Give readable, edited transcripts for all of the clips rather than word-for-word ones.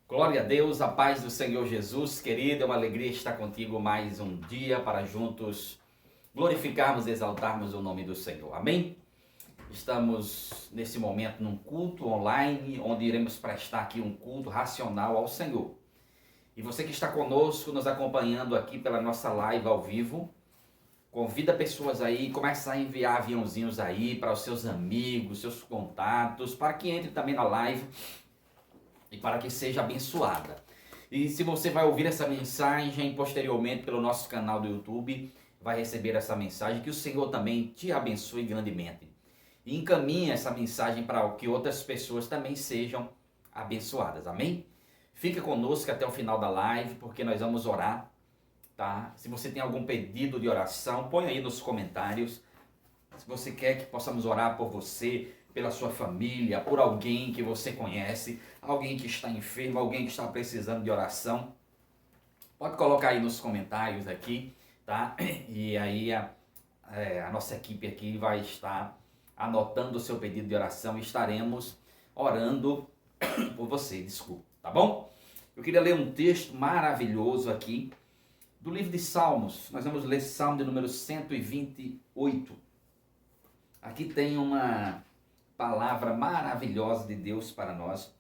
Glória a Deus, a paz do Senhor Jesus, querido, é uma alegria estar contigo mais um dia para juntos glorificarmos e exaltarmos o nome do Senhor. Amém? Estamos nesse momento num culto online, onde iremos prestar aqui um culto racional ao Senhor. E você que está conosco, nos acompanhando aqui pela nossa live ao vivo, convida pessoas aí, começa a enviar aviãozinhos aí para os seus amigos, seus contatos, para que entre também na live e para que seja abençoada. E se você vai ouvir essa mensagem posteriormente pelo nosso canal do YouTube, vai receber essa mensagem, que o Senhor também te abençoe grandemente. E encaminhe essa mensagem para que outras pessoas também sejam abençoadas, amém? Fica conosco até o final da live, porque nós vamos orar, tá? Se você tem algum pedido de oração, põe aí nos comentários. Se você quer que possamos orar por você, pela sua família, por alguém que você conhece, alguém que está enfermo, alguém que está precisando de oração, pode colocar aí nos comentários aqui, tá? E aí a nossa equipe aqui vai estar anotando o seu pedido de oração e estaremos orando por você, desculpa, tá bom? Eu queria ler um texto maravilhoso aqui do livro de Salmos. Nós vamos ler Salmo de número 128. Aqui tem uma palavra maravilhosa de Deus para nós.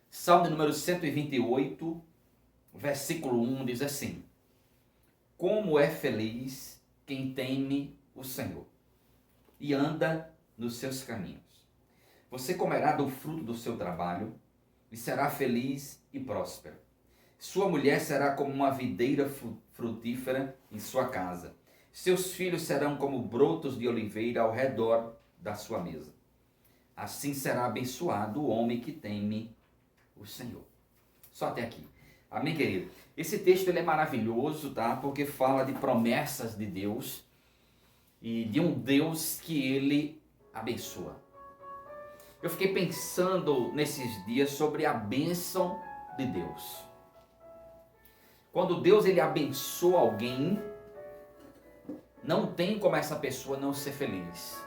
Salmo de número 128, versículo 1 diz assim: Como é feliz quem teme o Senhor e anda nos seus caminhos. Você comerá do fruto do seu trabalho e será feliz e próspero. Sua mulher será como uma videira frutífera em sua casa. Seus filhos serão como brotos de oliveira ao redor da sua mesa. Assim será abençoado o homem que teme o Senhor. Só até aqui. Amém, querido? Esse texto ele é maravilhoso, tá? Porque fala de promessas de Deus e de um Deus que ele abençoa. Eu fiquei pensando nesses dias sobre a bênção de Deus. Quando Deus ele abençoa alguém, não tem como essa pessoa não ser feliz.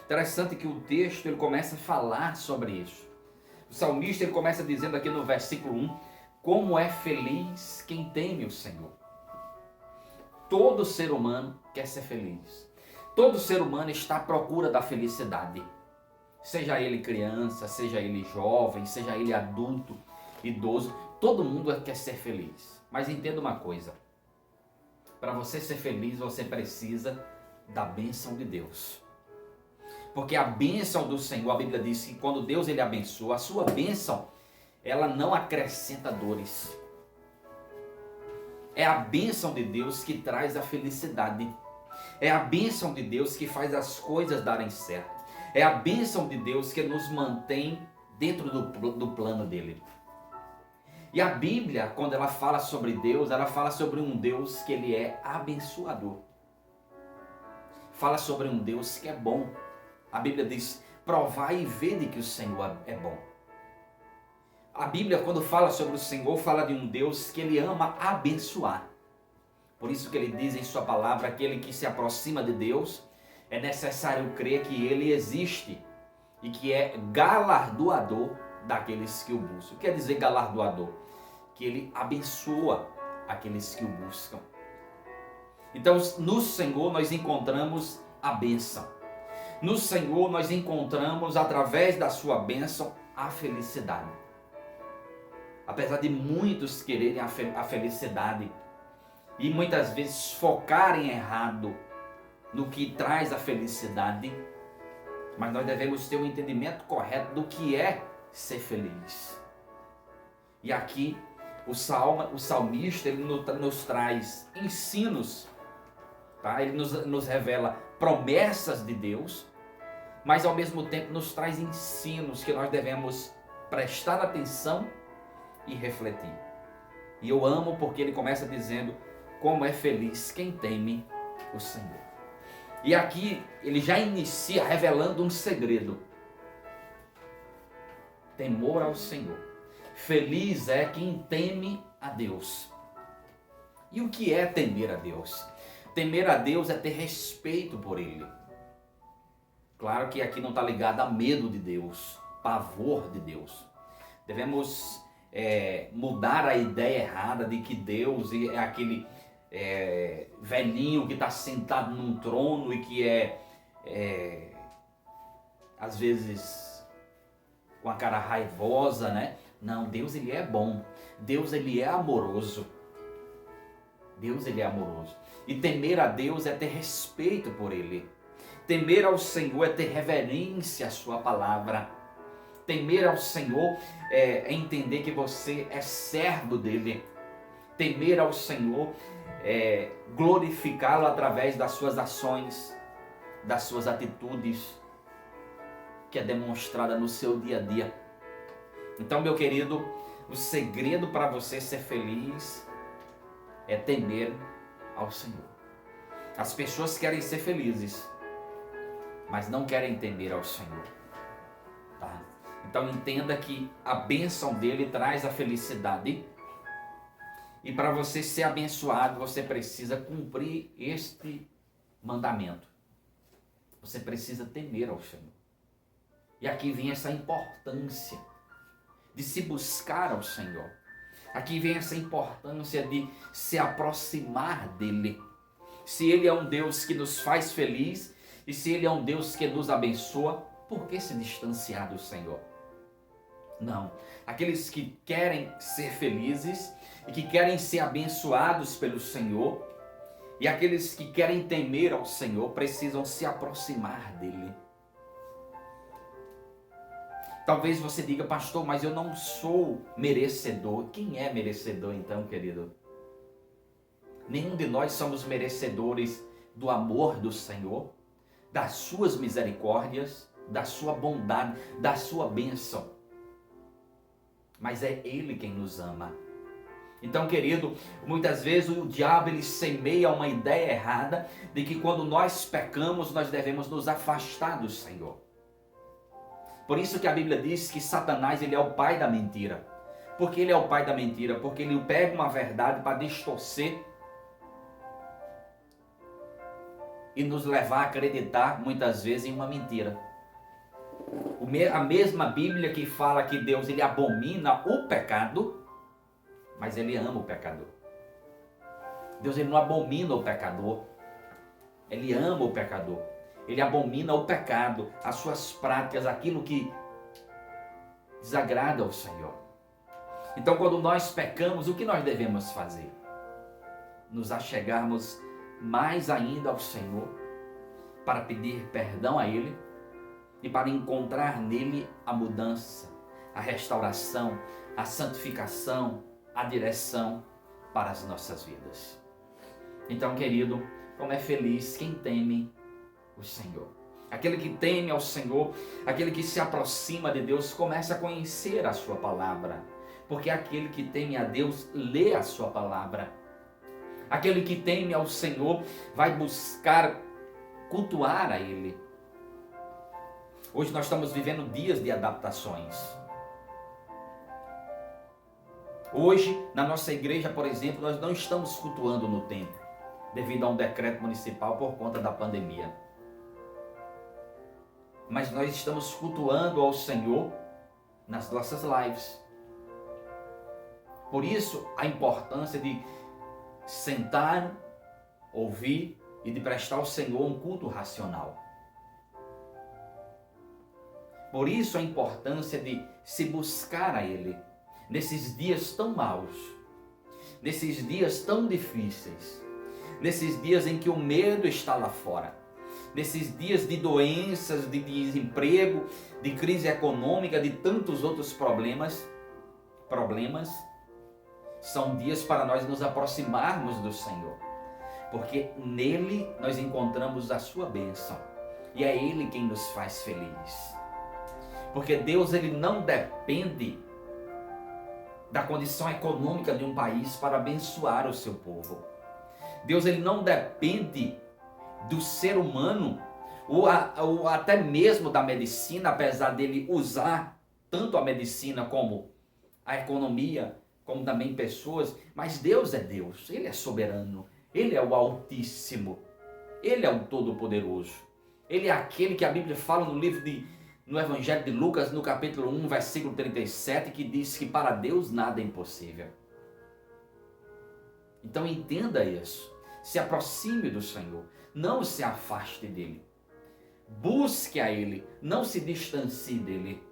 Interessante que o texto ele começa a falar sobre isso. O salmista ele começa dizendo aqui no versículo 1, como é feliz quem teme o Senhor. Todo ser humano quer ser feliz. Todo ser humano está à procura da felicidade. Seja ele criança, seja ele jovem, seja ele adulto, idoso, todo mundo quer ser feliz. Mas entenda uma coisa, para você ser feliz você precisa da bênção de Deus. Porque a bênção do Senhor, a Bíblia diz que quando Deus ele abençoa, a sua bênção, ela não acrescenta dores. É a bênção de Deus que traz a felicidade. É a bênção de Deus que faz as coisas darem certo. É a bênção de Deus que nos mantém dentro do plano dele. E a Bíblia, quando ela fala sobre Deus, ela fala sobre um Deus que ele é abençoador. Fala sobre um Deus que é bom. A Bíblia diz, provai e vede que o Senhor é bom. A Bíblia, quando fala sobre o Senhor, fala de um Deus que ele ama abençoar. Por isso que ele diz em sua palavra, aquele que se aproxima de Deus, é necessário crer que ele existe e que é galardoador daqueles que o buscam. O que quer dizer galardoador? Que ele abençoa aqueles que o buscam. Então, no Senhor nós encontramos a bênção. No Senhor nós encontramos, através da sua bênção, a felicidade. Apesar de muitos quererem a felicidade e muitas vezes focarem errado no que traz a felicidade, mas nós devemos ter um entendimento correto do que é ser feliz. E aqui o salmista ele nos traz ensinos, tá? Ele nos revela promessas de Deus, mas ao mesmo tempo nos traz ensinos que nós devemos prestar atenção e refletir. E eu amo porque ele começa dizendo como é feliz quem teme o Senhor. E aqui ele já inicia revelando um segredo. Temor ao Senhor. Feliz é quem teme a Deus. E o que é temer a Deus? Temer a Deus é ter respeito por Ele. Claro que aqui não está ligado a medo de Deus, pavor de Deus. Devemos mudar a ideia errada de que Deus é aquele velhinho que está sentado num trono e que às vezes com a cara raivosa, né? Não, Deus ele é bom, Deus ele é amoroso. Deus ele é amoroso. E temer a Deus é ter respeito por Ele. Temer ao Senhor é ter reverência à sua palavra. Temer ao Senhor é entender que você é servo dele. Temer ao Senhor é glorificá-lo através das suas ações, das suas atitudes, que é demonstrada no seu dia a dia. Então, meu querido, o segredo para você ser feliz é temer ao Senhor. As pessoas querem ser felizes, mas não querem temer ao Senhor. Tá? Então entenda que a bênção dele traz a felicidade. E para você ser abençoado, você precisa cumprir este mandamento. Você precisa temer ao Senhor. E aqui vem essa importância de se buscar ao Senhor. Aqui vem essa importância de se aproximar dele. Se ele é um Deus que nos faz feliz e se ele é um Deus que nos abençoa, por que se distanciar do Senhor? Não. Aqueles que querem ser felizes e que querem ser abençoados pelo Senhor e aqueles que querem temer ao Senhor precisam se aproximar dele. Talvez você diga, pastor, mas eu não sou merecedor. Quem é merecedor então, querido? Nenhum de nós somos merecedores do amor do Senhor, das suas misericórdias, da sua bondade, da sua bênção. Mas é Ele quem nos ama. Então, querido, muitas vezes o diabo ele semeia uma ideia errada de que quando nós pecamos, nós devemos nos afastar do Senhor. Por isso que a Bíblia diz que Satanás ele é o pai da mentira. Por que ele é o pai da mentira? Porque ele pega uma verdade para distorcer e nos levar a acreditar muitas vezes em uma mentira. A mesma Bíblia que fala que Deus ele abomina o pecado, mas ele ama o pecador. Deus ele não abomina o pecador, ele ama o pecador. Ele abomina o pecado, as suas práticas, aquilo que desagrada ao Senhor. Então, quando nós pecamos, o que nós devemos fazer? Nos achegarmos mais ainda ao Senhor, para pedir perdão a Ele e para encontrar nele a mudança, a restauração, a santificação, a direção para as nossas vidas. Então, querido, como é feliz quem teme o Senhor. Aquele que teme ao Senhor, aquele que se aproxima de Deus, começa a conhecer a sua palavra. Porque aquele que teme a Deus, lê a sua palavra. Aquele que teme ao Senhor, vai buscar cultuar a Ele. Hoje nós estamos vivendo dias de adaptações. Hoje, na nossa igreja, por exemplo, nós não estamos cultuando no templo, devido a um decreto municipal por conta da pandemia. Mas nós estamos cultuando ao Senhor nas nossas lives. Por isso, a importância de sentar, ouvir e de prestar ao Senhor um culto racional. Por isso, a importância de se buscar a Ele nesses dias tão maus, nesses dias tão difíceis, nesses dias em que o medo está lá fora, nesses dias de doenças, de desemprego, de crise econômica, de tantos outros problemas, são dias para nós nos aproximarmos do Senhor, porque nele nós encontramos a sua bênção e é Ele quem nos faz feliz. Porque Deus ele não depende da condição econômica de um país para abençoar o seu povo. Deus ele não depende do ser humano ou até mesmo da medicina, apesar dele usar tanto a medicina como a economia, como também pessoas, mas Deus é Deus, Ele é soberano, Ele é o Altíssimo, Ele é o Todo-Poderoso, Ele é aquele que a Bíblia fala no no Evangelho de Lucas, no capítulo 1, versículo 37, que diz que para Deus nada é impossível. Então entenda isso. Se aproxime do Senhor. Não se afaste dele. Busque a ele. Não se distancie dele.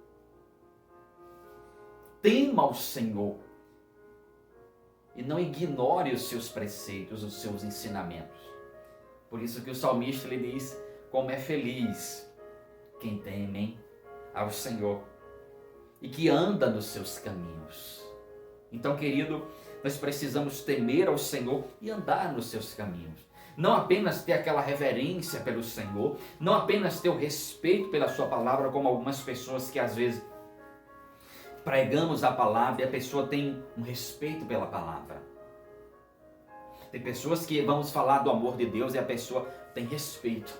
Tema ao Senhor. E não ignore os seus preceitos, os seus ensinamentos. Por isso que o salmista ele diz, como é feliz quem teme ao Senhor e que anda nos seus caminhos. Então, querido, nós precisamos temer ao Senhor e andar nos seus caminhos. Não apenas ter aquela reverência pelo Senhor, não apenas ter o respeito pela sua palavra, como algumas pessoas que às vezes pregamos a palavra e a pessoa tem um respeito pela palavra. Tem pessoas que vamos falar do amor de Deus e a pessoa tem respeito.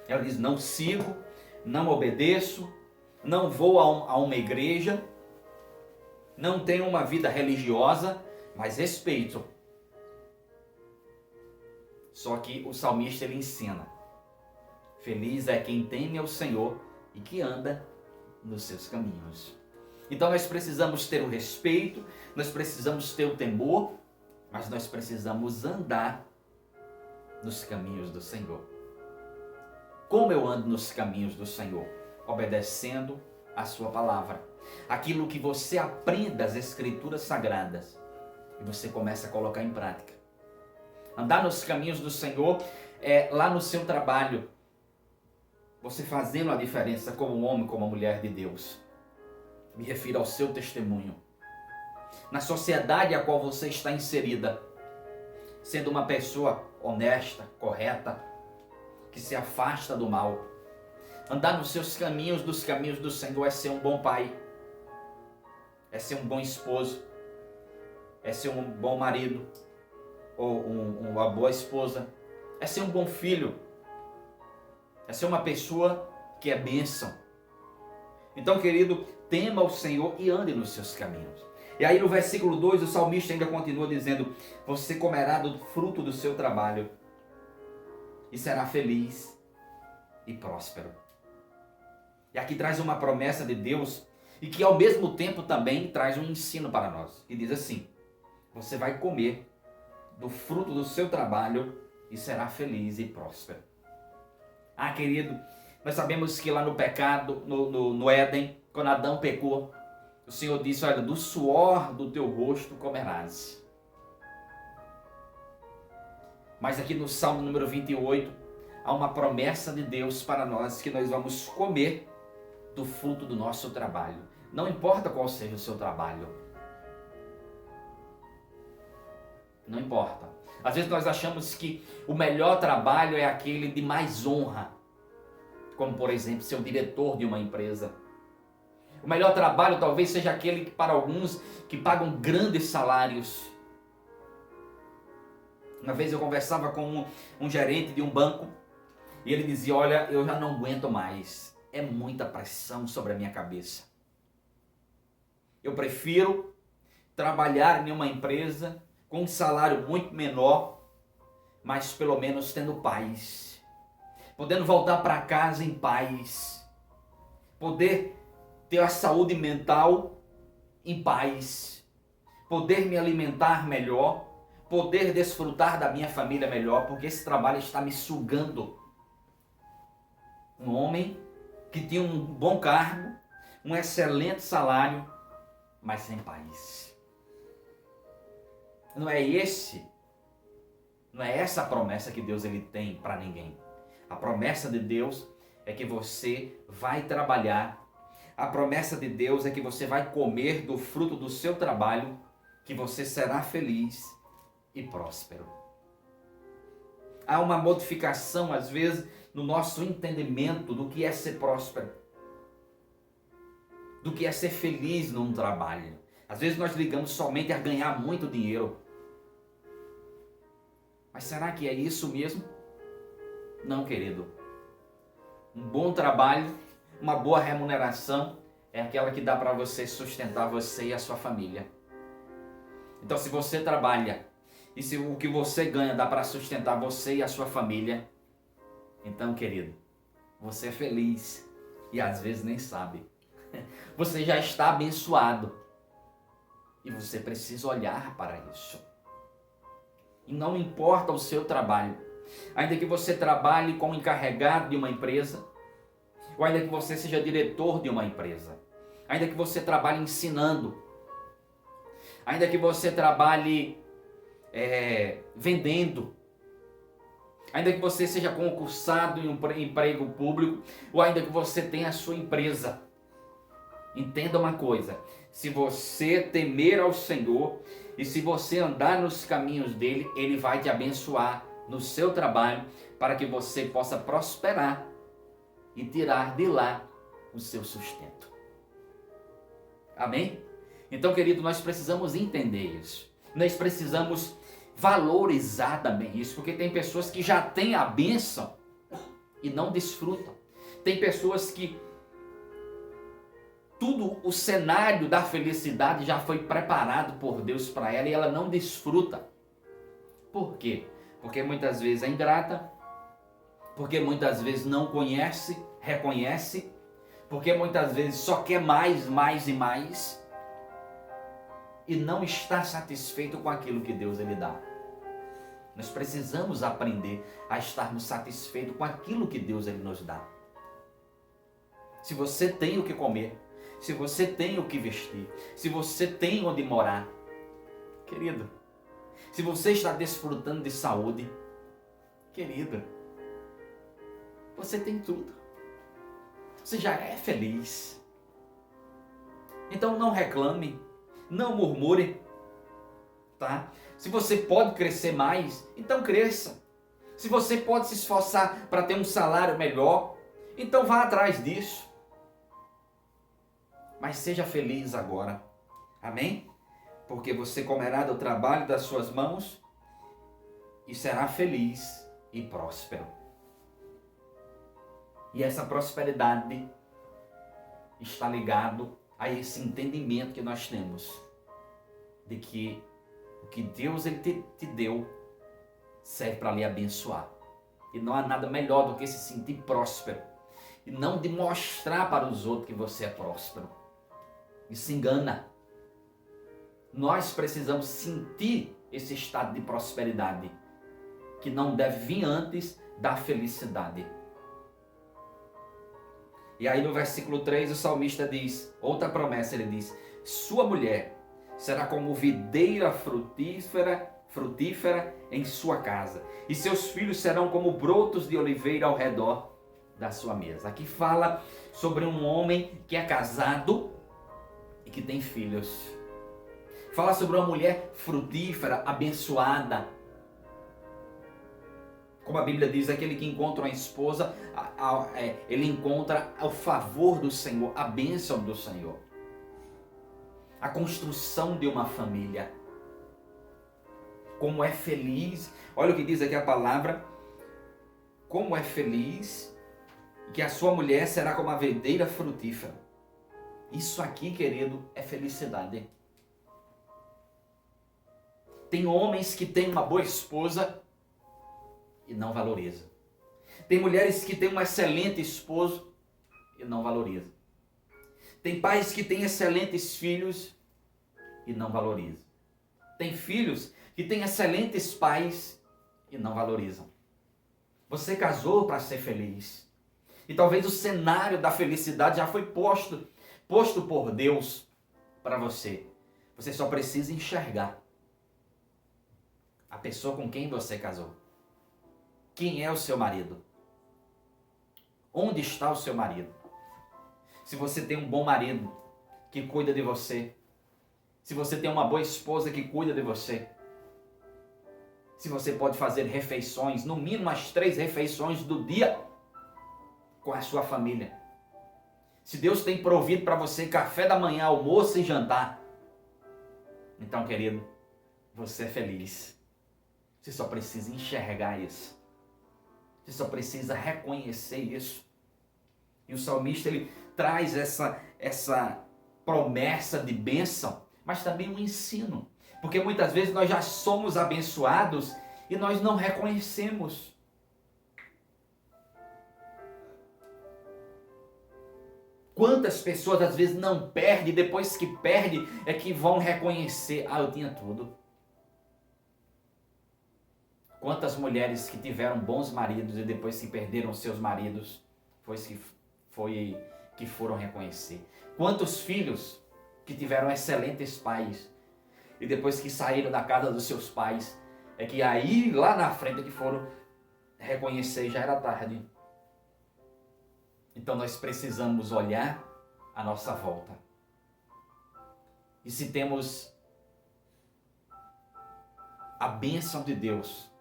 Ela diz, não sigo, não obedeço, não vou a uma igreja, não tenho uma vida religiosa, mas respeito. Só que o salmista ele ensina, feliz é quem teme ao Senhor e que anda nos seus caminhos. Então nós precisamos ter o respeito, nós precisamos ter o temor, mas nós precisamos andar nos caminhos do Senhor. Como eu ando nos caminhos do Senhor? Obedecendo a sua palavra. Aquilo que você aprende das Escrituras Sagradas e você começa a colocar em prática. Andar nos caminhos do Senhor é lá no seu trabalho. Você fazendo a diferença como um homem, como uma mulher de Deus. Me refiro ao seu testemunho. Na sociedade a qual você está inserida. Sendo uma pessoa honesta, correta, que se afasta do mal. Andar nos seus caminhos, dos caminhos do Senhor, é ser um bom pai. É ser um bom esposo. É ser um bom marido. Ou uma boa esposa. É ser um bom filho. É ser uma pessoa que é bênção. Então, querido, tema o Senhor e ande nos seus caminhos. E aí no versículo 2 o salmista ainda continua dizendo, você comerá do fruto do seu trabalho e será feliz e próspero. E aqui traz uma promessa de Deus e que ao mesmo tempo também traz um ensino para nós. E diz assim, você vai comer do fruto do seu trabalho e será feliz e próspero. Ah, querido, nós sabemos que lá no pecado, no Éden, quando Adão pecou, o Senhor disse, olha, do suor do teu rosto comerás. Mas aqui no Salmo número 28, há uma promessa de Deus para nós, que nós vamos comer do fruto do nosso trabalho. Não importa qual seja o seu trabalho. Não importa. Às vezes nós achamos que o melhor trabalho é aquele de mais honra. Como, por exemplo, ser o diretor de uma empresa. O melhor trabalho talvez seja aquele que, para alguns, que pagam grandes salários. Uma vez eu conversava com um gerente de um banco e ele dizia, olha, eu já não aguento mais. É muita pressão sobre a minha cabeça. Eu prefiro trabalhar em uma empresa com um salário muito menor, mas pelo menos tendo paz. Podendo voltar para casa em paz. Poder ter a saúde mental em paz. Poder me alimentar melhor. Poder desfrutar da minha família melhor, porque esse trabalho está me sugando. Um homem que tinha um bom cargo, um excelente salário, mas sem paz. Não é essa a promessa que Deus ele tem para ninguém. A promessa de Deus é que você vai trabalhar. A promessa de Deus é que você vai comer do fruto do seu trabalho, que você será feliz e próspero. Há uma modificação, às vezes, no nosso entendimento do que é ser próspero, do que é ser feliz num trabalho. Às vezes nós ligamos somente a ganhar muito dinheiro. Mas será que é isso mesmo? Não, querido. Um bom trabalho, uma boa remuneração é aquela que dá para você sustentar você e a sua família. Então, se você trabalha e se o que você ganha dá para sustentar você e a sua família, então, querido, você é feliz e às vezes nem sabe. Você já está abençoado e você precisa olhar para isso. E não importa o seu trabalho, ainda que você trabalhe como encarregado de uma empresa, ou ainda que você seja diretor de uma empresa, ainda que você trabalhe ensinando, ainda que você trabalhe vendendo, ainda que você seja concursado em um emprego público, ou ainda que você tenha a sua empresa, entenda uma coisa: se você temer ao Senhor e se você andar nos caminhos dele, ele vai te abençoar no seu trabalho para que você possa prosperar e tirar de lá o seu sustento. Amém? Então, querido, nós precisamos entender isso. Nós precisamos valorizar também isso, porque tem pessoas que já têm a bênção e não desfrutam. Tem pessoas que tudo o cenário da felicidade já foi preparado por Deus para ela e ela não desfruta. Por quê? Porque muitas vezes é ingrata, porque muitas vezes não conhece, reconhece, porque muitas vezes só quer mais, mais e mais e não está satisfeito com aquilo que Deus lhe dá. Nós precisamos aprender a estarmos satisfeitos com aquilo que Deus ele nos dá. Se você tem o que comer, se você tem o que vestir, se você tem onde morar, querido, se você está desfrutando de saúde, querido, você tem tudo. Você já é feliz. Então não reclame, não murmure, tá? Se você pode crescer mais, então cresça. Se você pode se esforçar para ter um salário melhor, então vá atrás disso. Mas seja feliz agora. Amém? Porque você comerá do trabalho das suas mãos e será feliz e próspero. E essa prosperidade está ligado a esse entendimento que nós temos de que o que Deus ele te deu serve para lhe abençoar. E não há nada melhor do que se sentir próspero e não de mostrar para os outros que você é próspero. E se engana. Nós precisamos sentir esse estado de prosperidade que não deve vir antes da felicidade. E aí no versículo 3 o salmista diz, outra promessa, ele diz: sua mulher será como videira frutífera em sua casa, e seus filhos serão como brotos de oliveira ao redor da sua mesa. Aqui fala sobre um homem que é casado e que tem filhos. Fala sobre uma mulher frutífera, abençoada. Como a Bíblia diz, aquele que encontra uma esposa, ele encontra o favor do Senhor, a bênção do Senhor. A construção de uma família. Como é feliz, olha o que diz aqui a palavra, como é feliz que a sua mulher será como a videira frutífera. Isso aqui, querido, é felicidade. Tem homens que têm uma boa esposa e não valorizam. Tem mulheres que têm um excelente esposo e não valorizam. Tem pais que têm excelentes filhos e não valorizam. Tem filhos que têm excelentes pais e não valorizam. Você casou para ser feliz. E talvez o cenário da felicidade já foi posto por Deus para você. Você só precisa enxergar a pessoa com quem você casou. Quem é o seu marido? Onde está o seu marido? Se você tem um bom marido que cuida de você, se você tem uma boa esposa que cuida de você, se você pode fazer refeições, no mínimo as 3 refeições do dia com a sua família. Se Deus tem provido para você café da manhã, almoço e jantar, então, querido, você é feliz. Você só precisa enxergar isso. Você só precisa reconhecer isso. E o salmista, ele traz essa promessa de bênção, mas também um ensino. Porque muitas vezes nós já somos abençoados e nós não reconhecemos. Quantas pessoas às vezes não perdem, depois que perde é que vão reconhecer, eu tinha tudo. Quantas mulheres que tiveram bons maridos e depois que perderam seus maridos, foi que foram reconhecer. Quantos filhos que tiveram excelentes pais e depois que saíram da casa dos seus pais, é que aí lá na frente que foram reconhecer, já era tarde. Então nós precisamos olhar à nossa volta. E se temos a bênção de Deus,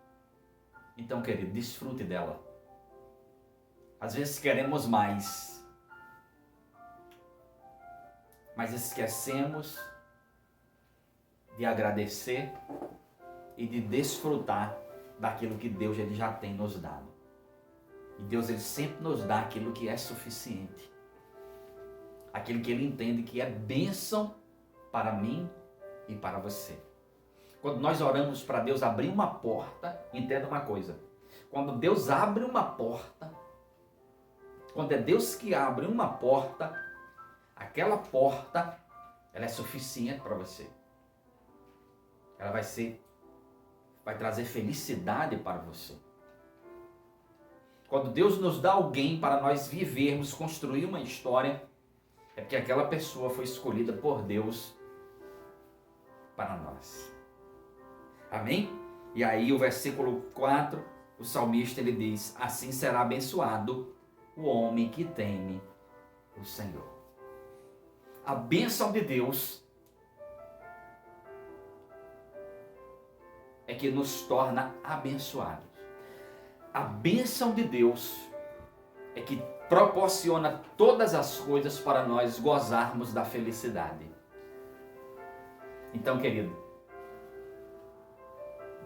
então, querido, desfrute dela. Às vezes queremos mais, mas esquecemos de agradecer e de desfrutar daquilo que Deus ele já tem nos dado. E Deus ele sempre nos dá aquilo que é suficiente. Aquilo que ele entende que é bênção para mim e para você. Quando nós oramos para Deus abrir uma porta, entenda uma coisa. Quando Deus abre uma porta, quando é Deus que abre uma porta, aquela porta, ela é suficiente para você. Ela vai trazer felicidade para você. Quando Deus nos dá alguém para nós vivermos, construir uma história, é porque aquela pessoa foi escolhida por Deus para nós. Amém? E aí o versículo 4, o salmista ele diz: assim será abençoado o homem que teme o Senhor. A bênção de Deus é que nos torna abençoados. A bênção de Deus é que proporciona todas as coisas para nós gozarmos da felicidade. Então, querido,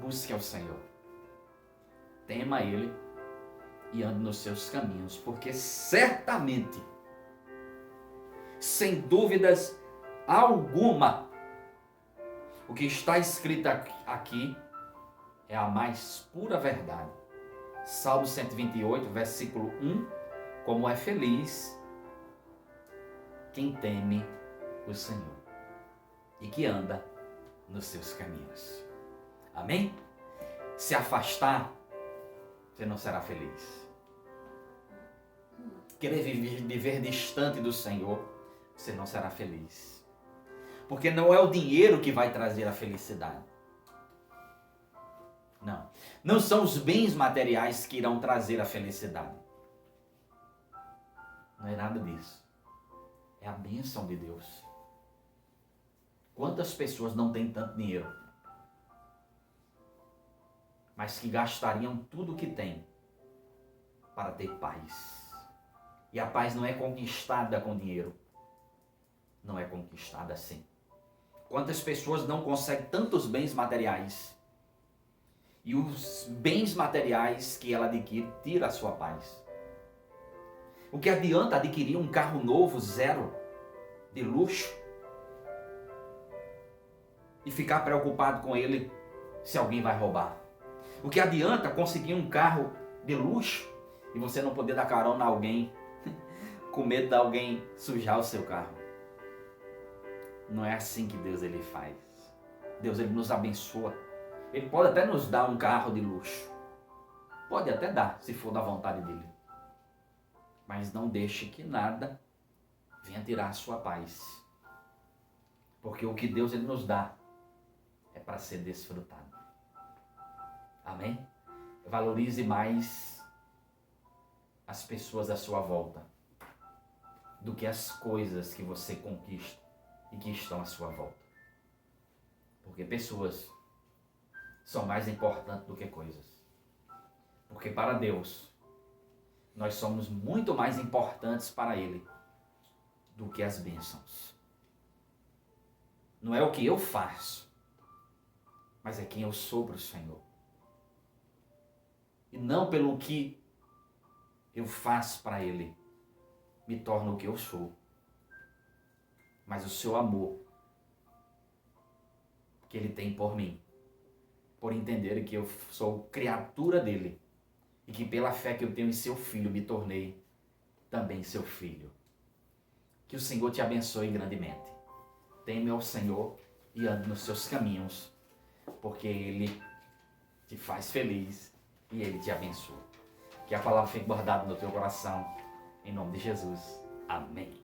busque ao Senhor, tema Ele e ande nos seus caminhos, porque certamente, sem dúvidas alguma, o que está escrito aqui é a mais pura verdade. Salmo 128, versículo 1, como é feliz quem teme o Senhor e que anda nos seus caminhos. Amém? Se afastar, você não será feliz. Querer viver distante do Senhor, você não será feliz. Porque não é o dinheiro que vai trazer a felicidade. Não. Não são os bens materiais que irão trazer a felicidade. Não é nada disso. É a bênção de Deus. Quantas pessoas não têm tanto dinheiro, mas que gastariam tudo o que têm para ter paz? E a paz não é conquistada com dinheiro. Não é conquistada assim. Quantas pessoas não conseguem tantos bens materiais, e os bens materiais que ela adquire tira a sua paz. O que adianta adquirir um carro novo, zero, de luxo, e ficar preocupado com ele se alguém vai roubar? O que adianta conseguir um carro de luxo e você não poder dar carona a alguém, com medo de alguém sujar o seu carro? Não é assim que Deus ele faz. Deus ele nos abençoa. Ele pode até nos dar um carro de luxo. Pode até dar, se for da vontade dele. Mas não deixe que nada venha tirar a sua paz. Porque o que Deus ele nos dá é para ser desfrutado. Amém? Valorize mais as pessoas à sua volta do que as coisas que você conquista e que estão à sua volta. Porque pessoas são mais importantes do que coisas. Porque para Deus, nós somos muito mais importantes para Ele do que as bênçãos. Não é o que eu faço, mas é quem eu sou para o Senhor. E não pelo que eu faço para Ele, me torno o que eu sou. Mas o seu amor que Ele tem por mim, por entender que eu sou criatura dele e que pela fé que eu tenho em seu Filho me tornei também seu filho. Que o Senhor te abençoe grandemente. Teme ao Senhor e ande nos seus caminhos, porque Ele te faz feliz e Ele te abençoa. Que a palavra fique guardada no teu coração, em nome de Jesus. Amém.